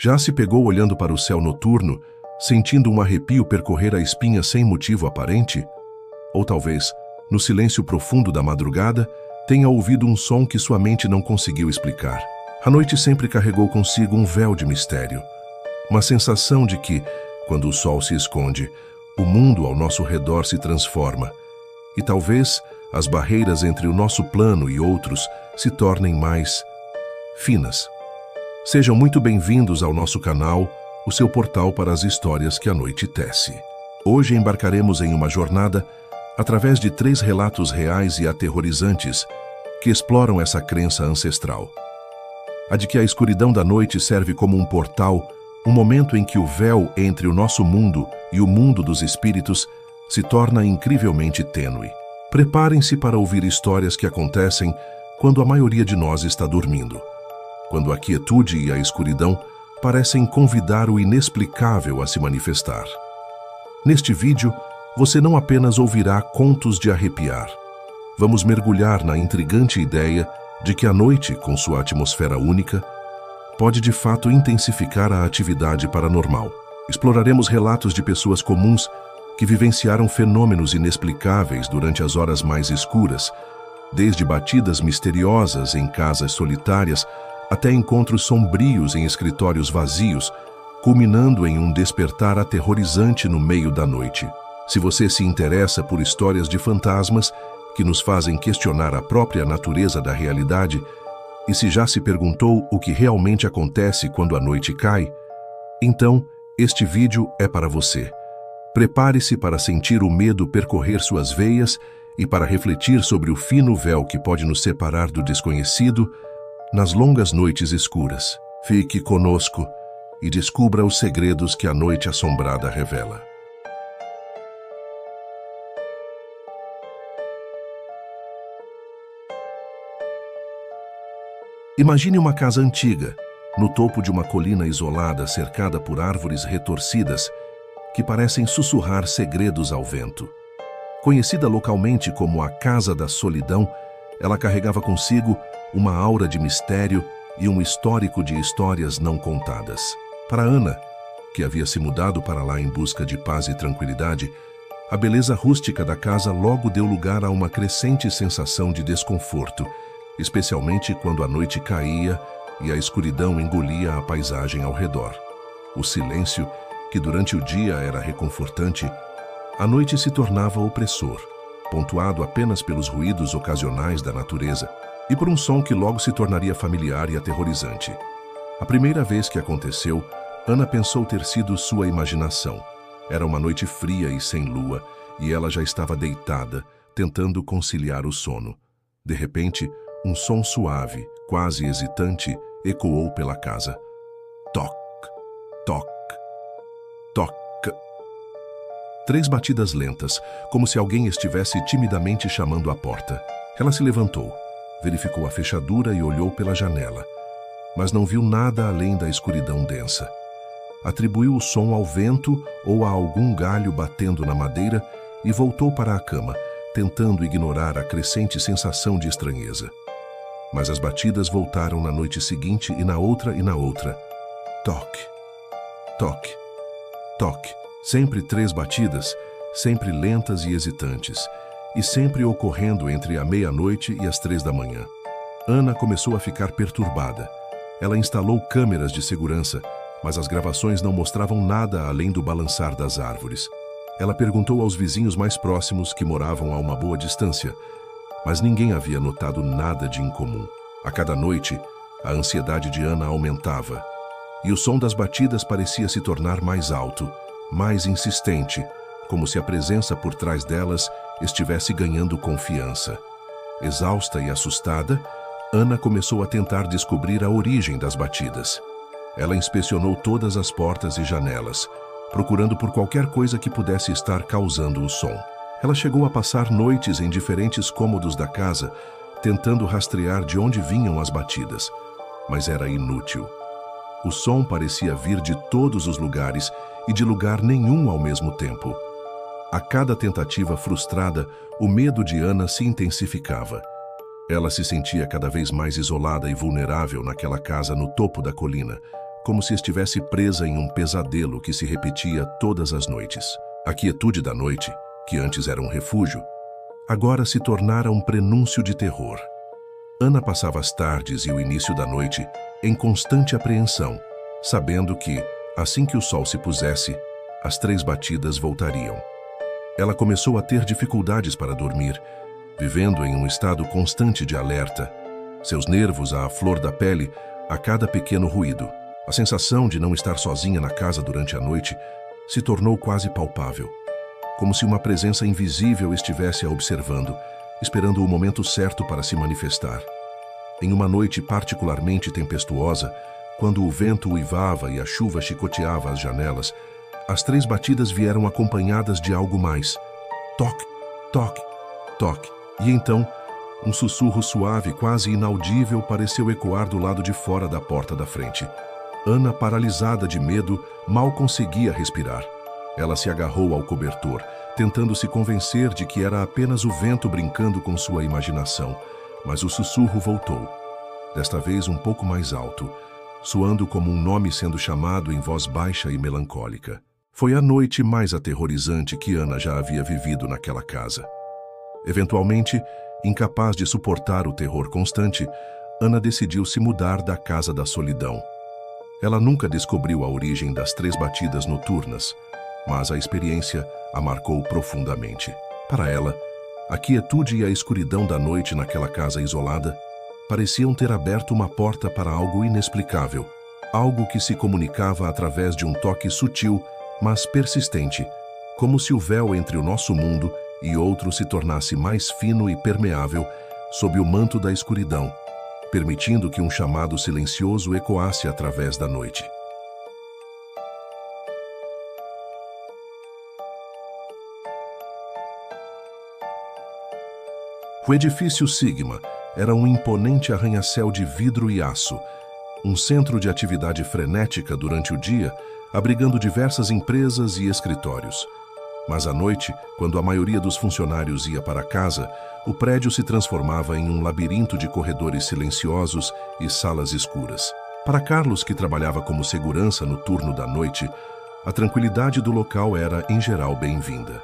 Já se pegou olhando para o céu noturno, sentindo um arrepio percorrer a espinha sem motivo aparente? Ou talvez, no silêncio profundo da madrugada, tenha ouvido um som que sua mente não conseguiu explicar. A noite sempre carregou consigo um véu de mistério. Uma sensação de que, quando o sol se esconde, o mundo ao nosso redor se transforma. E talvez as barreiras entre o nosso plano e outros se tornem mais finas. Sejam muito bem-vindos ao nosso canal, o seu portal para as histórias que a noite tece. Hoje embarcaremos em uma jornada através de 3 relatos reais e aterrorizantes que exploram essa crença ancestral. A de que a escuridão da noite serve como um portal, um momento em que o véu entre o nosso mundo e o mundo dos espíritos se torna incrivelmente tênue. Preparem-se para ouvir histórias que acontecem quando a maioria de nós está dormindo, quando a quietude e a escuridão parecem convidar o inexplicável a se manifestar. Neste vídeo, você não apenas ouvirá contos de arrepiar. Vamos mergulhar na intrigante ideia de que a noite, com sua atmosfera única, pode de fato intensificar a atividade paranormal. Exploraremos relatos de pessoas comuns que vivenciaram fenômenos inexplicáveis durante as horas mais escuras, desde batidas misteriosas em casas solitárias até encontros sombrios em escritórios vazios, culminando em um despertar aterrorizante no meio da noite. Se você se interessa por histórias de fantasmas que nos fazem questionar a própria natureza da realidade, e se já se perguntou o que realmente acontece quando a noite cai, então este vídeo é para você. Prepare-se para sentir o medo percorrer suas veias e para refletir sobre o fino véu que pode nos separar do desconhecido nas longas noites escuras. Fique conosco e descubra os segredos que a noite assombrada revela. Imagine uma casa antiga, no topo de uma colina isolada cercada por árvores retorcidas que parecem sussurrar segredos ao vento. Conhecida localmente como a Casa da Solidão, ela carregava consigo uma aura de mistério e um histórico de histórias não contadas. Para Ana, que havia se mudado para lá em busca de paz e tranquilidade, a beleza rústica da casa logo deu lugar a uma crescente sensação de desconforto, especialmente quando a noite caía e a escuridão engolia a paisagem ao redor. O silêncio, que durante o dia era reconfortante, à noite se tornava opressor, pontuado apenas pelos ruídos ocasionais da natureza e por um som que logo se tornaria familiar e aterrorizante. A primeira vez que aconteceu, Ana pensou ter sido sua imaginação. Era uma noite fria e sem lua, e ela já estava deitada, tentando conciliar o sono. De repente, um som suave, quase hesitante, ecoou pela casa. Toc, toc, toc. 3 batidas lentas, como se alguém estivesse timidamente chamando à porta. Ela se levantou, verificou a fechadura e olhou pela janela, mas não viu nada além da escuridão densa. Atribuiu o som ao vento ou a algum galho batendo na madeira e voltou para a cama, tentando ignorar a crescente sensação de estranheza. Mas as batidas voltaram na noite seguinte e na outra e na outra. Toque, toque, toque. Sempre 3 batidas, sempre lentas e hesitantes, e sempre ocorrendo entre a meia-noite e as 3 da manhã. Ana começou a ficar perturbada. Ela instalou câmeras de segurança, mas as gravações não mostravam nada além do balançar das árvores. Ela perguntou aos vizinhos mais próximos, que moravam a uma boa distância, mas ninguém havia notado nada de incomum. A cada noite, a ansiedade de Ana aumentava, e o som das batidas parecia se tornar mais alto, mais insistente, como se a presença por trás delas estivesse ganhando confiança. Exausta e assustada, Ana começou a tentar descobrir a origem das batidas. Ela inspecionou todas as portas e janelas, procurando por qualquer coisa que pudesse estar causando o som. Ela chegou a passar noites em diferentes cômodos da casa, tentando rastrear de onde vinham as batidas, mas era inútil. O som parecia vir de todos os lugares e de lugar nenhum ao mesmo tempo. A cada tentativa frustrada, o medo de Ana se intensificava. Ela se sentia cada vez mais isolada e vulnerável naquela casa no topo da colina, como se estivesse presa em um pesadelo que se repetia todas as noites. A quietude da noite, que antes era um refúgio, agora se tornara um prenúncio de terror. Ana passava as tardes e o início da noite em constante apreensão, sabendo que, assim que o sol se pusesse, as 3 batidas voltariam. Ela começou a ter dificuldades para dormir, vivendo em um estado constante de alerta, seus nervos à flor da pele a cada pequeno ruído. A sensação de não estar sozinha na casa durante a noite se tornou quase palpável, como se uma presença invisível estivesse a observando, esperando o momento certo para se manifestar. Em uma noite particularmente tempestuosa, quando o vento uivava e a chuva chicoteava as janelas, as 3 batidas vieram acompanhadas de algo mais. Toque, toque, toque. E então, um sussurro suave, quase inaudível, pareceu ecoar do lado de fora da porta da frente. Ana, paralisada de medo, mal conseguia respirar. Ela se agarrou ao cobertor, tentando se convencer de que era apenas o vento brincando com sua imaginação, mas o sussurro voltou, desta vez um pouco mais alto, soando como um nome sendo chamado em voz baixa e melancólica. Foi a noite mais aterrorizante que Ana já havia vivido naquela casa. Eventualmente, incapaz de suportar o terror constante, Ana decidiu se mudar da Casa da Solidão. Ela nunca descobriu a origem das 3 batidas noturnas, mas a experiência a marcou profundamente. Para ela, a quietude e a escuridão da noite naquela casa isolada pareciam ter aberto uma porta para algo inexplicável, algo que se comunicava através de um toque sutil, mas persistente, como se o véu entre o nosso mundo e outro se tornasse mais fino e permeável sob o manto da escuridão, permitindo que um chamado silencioso ecoasse através da noite. O edifício Sigma era um imponente arranha-céu de vidro e aço, um centro de atividade frenética durante o dia, abrigando diversas empresas e escritórios. Mas à noite, quando a maioria dos funcionários ia para casa, o prédio se transformava em um labirinto de corredores silenciosos e salas escuras. Para Carlos, que trabalhava como segurança no turno da noite, a tranquilidade do local era, em geral, bem-vinda.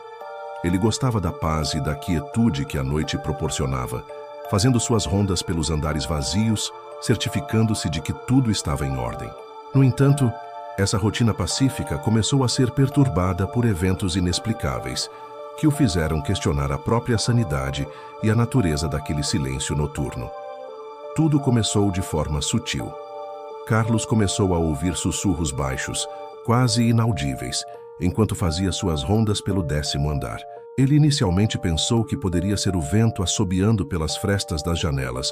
Ele gostava da paz e da quietude que a noite proporcionava, fazendo suas rondas pelos andares vazios, certificando-se de que tudo estava em ordem. No entanto, essa rotina pacífica começou a ser perturbada por eventos inexplicáveis, que o fizeram questionar a própria sanidade e a natureza daquele silêncio noturno. Tudo começou de forma sutil. Carlos começou a ouvir sussurros baixos, quase inaudíveis, enquanto fazia suas rondas pelo 10º andar. Ele inicialmente pensou que poderia ser o vento assobiando pelas frestas das janelas,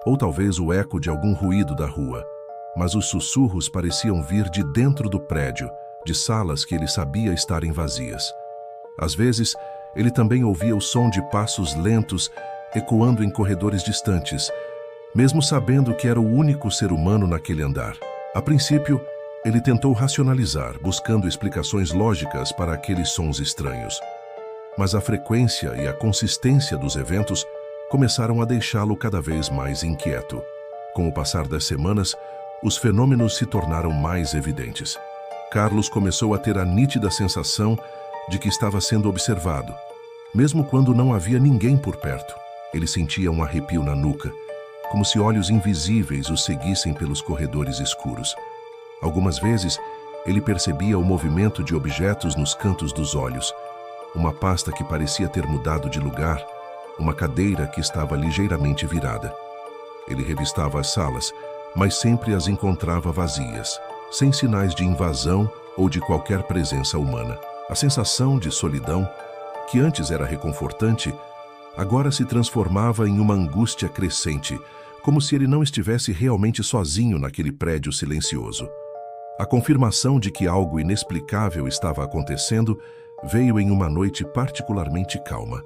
ou talvez o eco de algum ruído da rua. Mas os sussurros pareciam vir de dentro do prédio, de salas que ele sabia estarem vazias. Às vezes, ele também ouvia o som de passos lentos ecoando em corredores distantes, mesmo sabendo que era o único ser humano naquele andar. A princípio, ele tentou racionalizar, buscando explicações lógicas para aqueles sons estranhos. Mas a frequência e a consistência dos eventos começaram a deixá-lo cada vez mais inquieto. Com o passar das semanas, os fenômenos se tornaram mais evidentes. Carlos começou a ter a nítida sensação de que estava sendo observado. Mesmo quando não havia ninguém por perto, ele sentia um arrepio na nuca, como se olhos invisíveis o seguissem pelos corredores escuros. Algumas vezes, ele percebia o movimento de objetos nos cantos dos olhos, uma pasta que parecia ter mudado de lugar, uma cadeira que estava ligeiramente virada. Ele revistava as salas, mas sempre as encontrava vazias, sem sinais de invasão ou de qualquer presença humana. A sensação de solidão, que antes era reconfortante, agora se transformava em uma angústia crescente, como se ele não estivesse realmente sozinho naquele prédio silencioso. A confirmação de que algo inexplicável estava acontecendo veio em uma noite particularmente calma.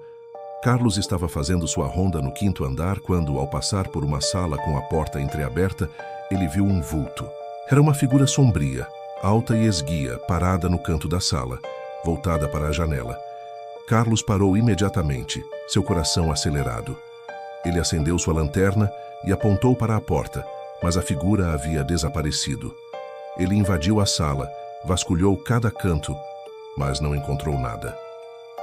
Carlos estava fazendo sua ronda no 5º andar quando, ao passar por uma sala com a porta entreaberta, ele viu um vulto. Era uma figura sombria, alta e esguia, parada no canto da sala, voltada para a janela. Carlos parou imediatamente, seu coração acelerado. Ele acendeu sua lanterna e apontou para a porta, mas a figura havia desaparecido. Ele invadiu a sala, vasculhou cada canto, mas não encontrou nada.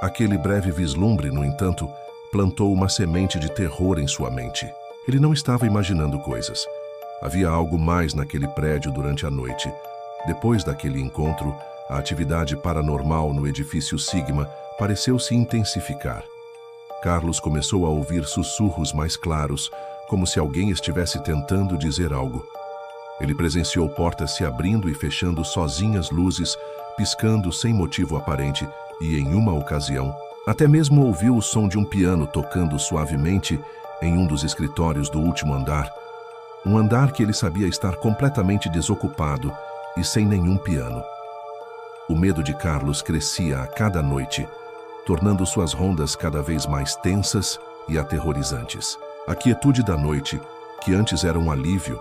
Aquele breve vislumbre, no entanto, plantou uma semente de terror em sua mente. Ele não estava imaginando coisas. Havia algo mais naquele prédio durante a noite. Depois daquele encontro, a atividade paranormal no edifício Sigma pareceu se intensificar. Carlos começou a ouvir sussurros mais claros, como se alguém estivesse tentando dizer algo. Ele presenciou portas se abrindo e fechando sozinhas, luzes piscando sem motivo aparente, e em uma ocasião, até mesmo ouviu o som de um piano tocando suavemente em um dos escritórios do último andar, um andar que ele sabia estar completamente desocupado e sem nenhum piano. O medo de Carlos crescia a cada noite, tornando suas rondas cada vez mais tensas e aterrorizantes. A quietude da noite, que antes era um alívio,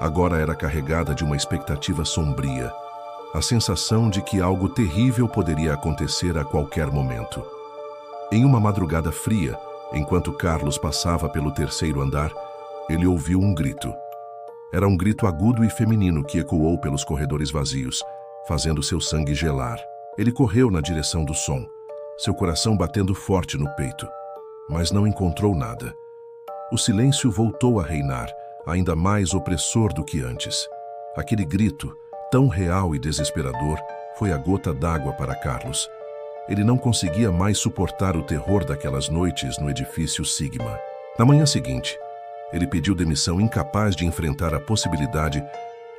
agora era carregada de uma expectativa sombria, a sensação de que algo terrível poderia acontecer a qualquer momento. Em uma madrugada fria, enquanto Carlos passava pelo terceiro andar, ele ouviu um grito. Era um grito agudo e feminino que ecoou pelos corredores vazios, fazendo seu sangue gelar. Ele correu na direção do som, seu coração batendo forte no peito, mas não encontrou nada. O silêncio voltou a reinar, ainda mais opressor do que antes. Aquele grito, tão real e desesperador, foi a gota d'água para Carlos. Ele não conseguia mais suportar o terror daquelas noites no edifício Sigma. Na manhã seguinte, ele pediu demissão, incapaz de enfrentar a possibilidade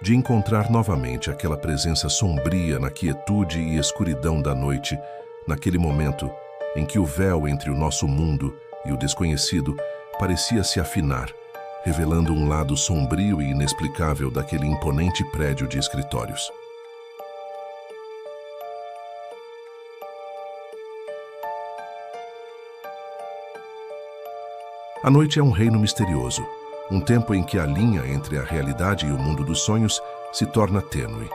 de encontrar novamente aquela presença sombria na quietude e escuridão da noite, naquele momento em que o véu entre o nosso mundo e o desconhecido parecia se afinar, revelando um lado sombrio e inexplicável daquele imponente prédio de escritórios. A noite é um reino misterioso, um tempo em que a linha entre a realidade e o mundo dos sonhos se torna tênue.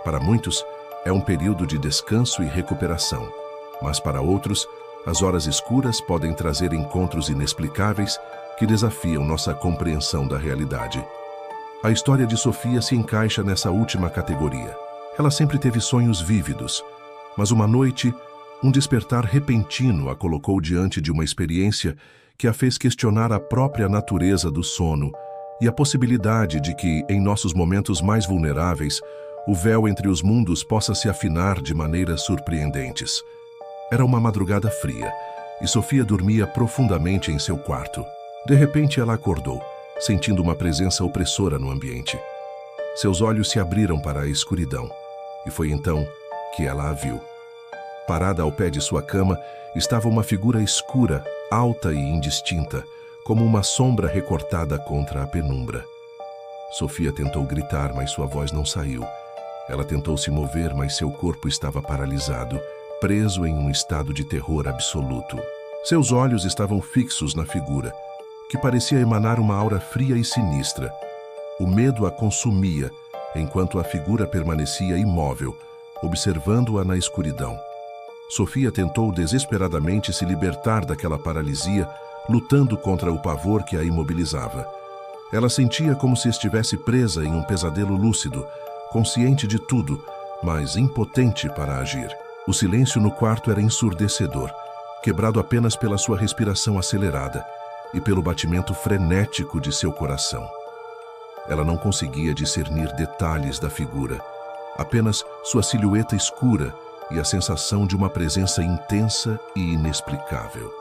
Para muitos, é um período de descanso e recuperação, mas para outros, as horas escuras podem trazer encontros inexplicáveis que desafiam nossa compreensão da realidade. A história de Sofia se encaixa nessa última categoria. Ela sempre teve sonhos vívidos, mas uma noite, um despertar repentino a colocou diante de uma experiência que a fez questionar a própria natureza do sono e a possibilidade de que, em nossos momentos mais vulneráveis, o véu entre os mundos possa se afinar de maneiras surpreendentes. Era uma madrugada fria e Sofia dormia profundamente em seu quarto. De repente ela acordou, sentindo uma presença opressora no ambiente. Seus olhos se abriram para a escuridão, e foi então que ela a viu. Parada ao pé de sua cama, estava uma figura escura, alta e indistinta, como uma sombra recortada contra a penumbra. Sofia tentou gritar, mas sua voz não saiu. Ela tentou se mover, mas seu corpo estava paralisado, preso em um estado de terror absoluto. Seus olhos estavam fixos na figura, que parecia emanar uma aura fria e sinistra. O medo a consumia, enquanto a figura permanecia imóvel, observando-a na escuridão. Sofia tentou desesperadamente se libertar daquela paralisia, lutando contra o pavor que a imobilizava. Ela sentia como se estivesse presa em um pesadelo lúcido, consciente de tudo, mas impotente para agir. O silêncio no quarto era ensurdecedor, quebrado apenas pela sua respiração acelerada e pelo batimento frenético de seu coração. Ela não conseguia discernir detalhes da figura, apenas sua silhueta escura e a sensação de uma presença intensa e inexplicável.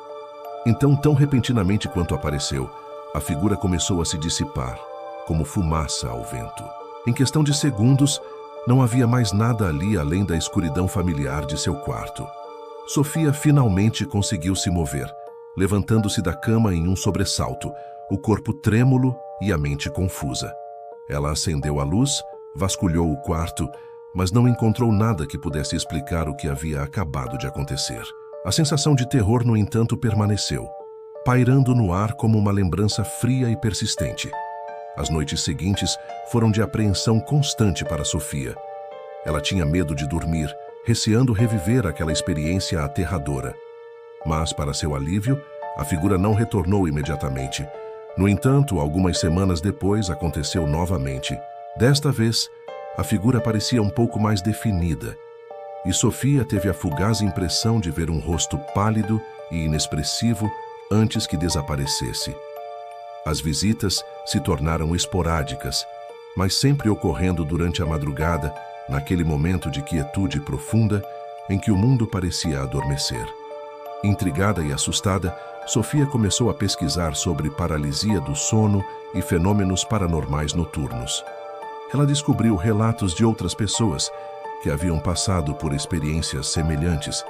Então, tão repentinamente quanto apareceu, a figura começou a se dissipar, como fumaça ao vento. Em questão de segundos, não havia mais nada ali além da escuridão familiar de seu quarto. Sofia finalmente conseguiu se mover, levantando-se da cama em um sobressalto, o corpo trêmulo e a mente confusa. Ela acendeu a luz, vasculhou o quarto, mas não encontrou nada que pudesse explicar o que havia acabado de acontecer. A sensação de terror, no entanto, permaneceu, pairando no ar como uma lembrança fria e persistente. As noites seguintes foram de apreensão constante para Sofia. Ela tinha medo de dormir, receando reviver aquela experiência aterradora. Mas, para seu alívio, a figura não retornou imediatamente. No entanto, algumas semanas depois aconteceu novamente. Desta vez, a figura parecia um pouco mais definida, e Sofia teve a fugaz impressão de ver um rosto pálido e inexpressivo antes que desaparecesse. As visitas se tornaram esporádicas, mas sempre ocorrendo durante a madrugada, naquele momento de quietude profunda em que o mundo parecia adormecer. Intrigada e assustada, Sofia começou a pesquisar sobre paralisia do sono e fenômenos paranormais noturnos. Ela descobriu relatos de outras pessoas que haviam passado por experiências semelhantes,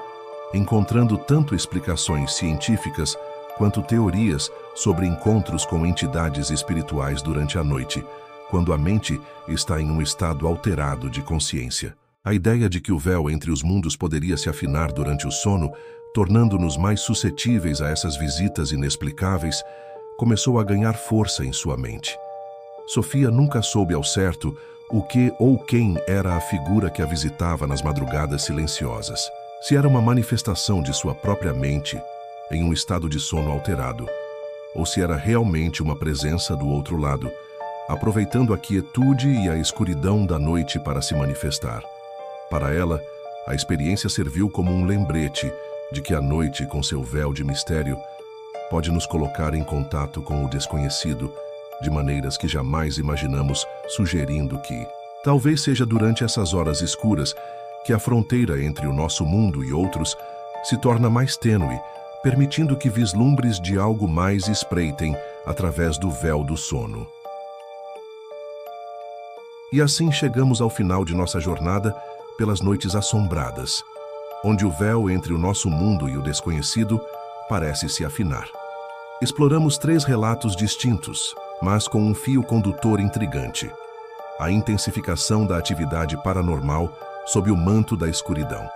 encontrando tanto explicações científicas quanto teorias sobre encontros com entidades espirituais durante a noite, quando a mente está em um estado alterado de consciência. A ideia de que o véu entre os mundos poderia se afinar durante o sono, tornando-nos mais suscetíveis a essas visitas inexplicáveis, começou a ganhar força em sua mente. Sofia nunca soube ao certo o que ou quem era a figura que a visitava nas madrugadas silenciosas. Se era uma manifestação de sua própria mente, em um estado de sono alterado, ou se era realmente uma presença do outro lado, aproveitando a quietude e a escuridão da noite para se manifestar. Para ela, a experiência serviu como um lembrete de que a noite, com seu véu de mistério, pode nos colocar em contato com o desconhecido de maneiras que jamais imaginamos, sugerindo que, talvez seja durante essas horas escuras, que a fronteira entre o nosso mundo e outros se torna mais tênue, permitindo que vislumbres de algo mais espreitem através do véu do sono. E assim chegamos ao final de nossa jornada pelas noites assombradas, onde o véu entre o nosso mundo e o desconhecido parece se afinar. Exploramos 3 relatos distintos, mas com um fio condutor intrigante: a intensificação da atividade paranormal sob o manto da escuridão.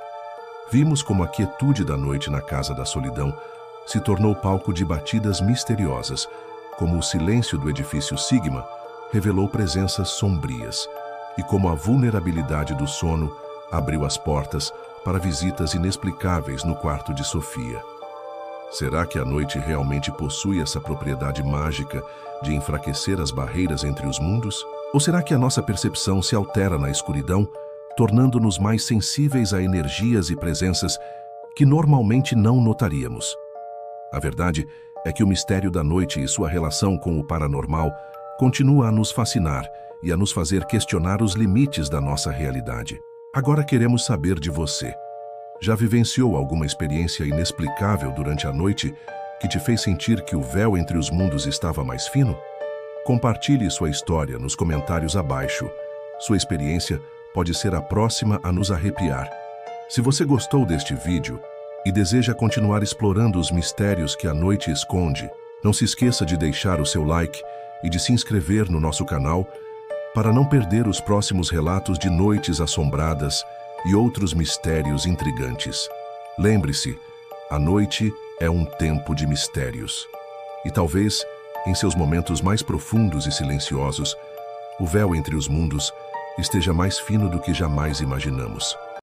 Vimos como a quietude da noite na Casa da Solidão se tornou palco de batidas misteriosas, como o silêncio do edifício Sigma revelou presenças sombrias, e como a vulnerabilidade do sono abriu as portas para visitas inexplicáveis no quarto de Sofia. Será que a noite realmente possui essa propriedade mágica de enfraquecer as barreiras entre os mundos? Ou será que a nossa percepção se altera na escuridão, tornando-nos mais sensíveis a energias e presenças que normalmente não notaríamos? A verdade é que o mistério da noite e sua relação com o paranormal continua a nos fascinar e a nos fazer questionar os limites da nossa realidade. Agora queremos saber de você. Já vivenciou alguma experiência inexplicável durante a noite que te fez sentir que o véu entre os mundos estava mais fino? Compartilhe sua história nos comentários abaixo. Sua experiência pode ser a próxima a nos arrepiar. Se você gostou deste vídeo e deseja continuar explorando os mistérios que a noite esconde, não se esqueça de deixar o seu like e de se inscrever no nosso canal para não perder os próximos relatos de noites assombradas e outros mistérios intrigantes. Lembre-se, a noite é um tempo de mistérios. E talvez, em seus momentos mais profundos e silenciosos, o véu entre os mundos esteja mais fino do que jamais imaginamos.